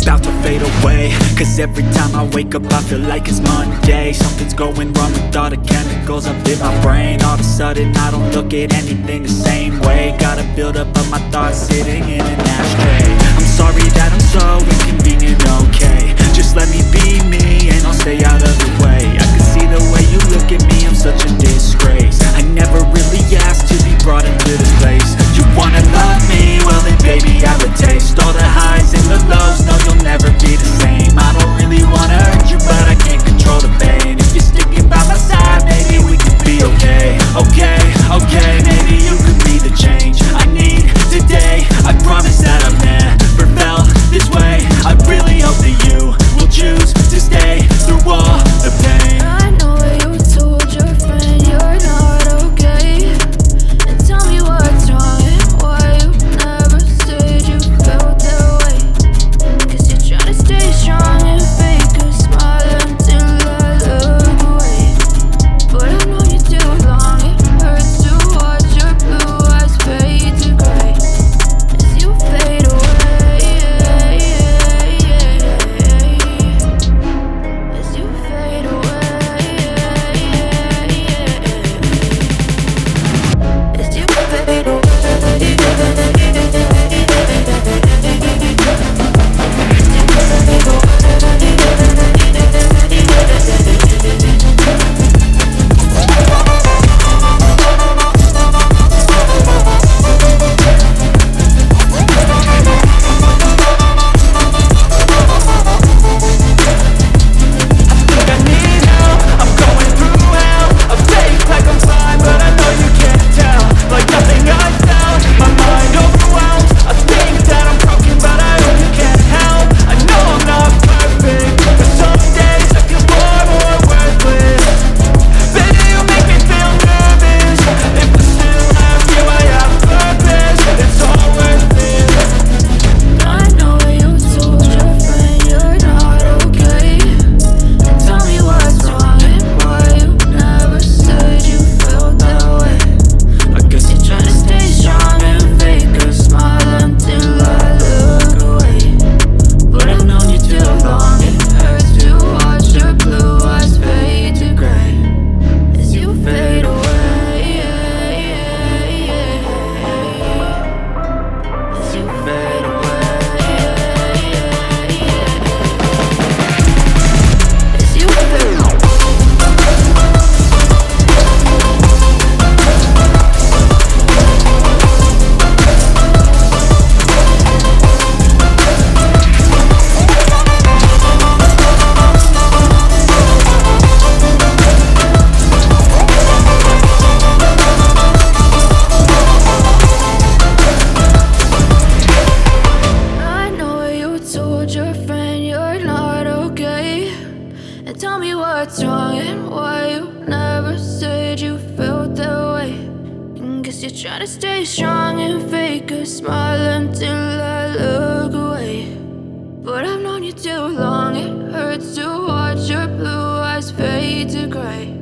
about to fade away. Cause every time I wake up I feel like it's Monday. Something's going wrong with all the chemicals up in my brain. All of a sudden I don't look at anything the same way. Gotta build up of my thoughts sitting in an ashtray. I'm sorry that I'm so inconvenient, okay. Just let me be me and I'll stay out of the way. I can see the way you look at me, I'm such a disgrace. I never really asked to be brought into this place. You wanna love me? Well then baby I would taste all the highs and the lows. No, you'll never be the same. I don't really wanna hurt you, but I can't control the pain. If you're sticking by my side, maybe we could be okay. Okay, okay, maybe you could be the change I need today. I promise that I've never felt this way. I really hope that you will choose to stay through all the pain. I know you told your friend you're not okay, and tell me what's wrong and why you never said you felt that way. Cause you're trying to stay strong and fake a smile until I look away. But I've known you too long, it hurts to watch your blue eyes fade to gray as you fade away. As you fade away. As you fade away. Your friend you're not okay, and tell me what's wrong and why you never said you felt that way. And guess you're trying to stay strong and fake a smile until I look away. But I've known you too long, it hurts to watch your blue eyes fade to gray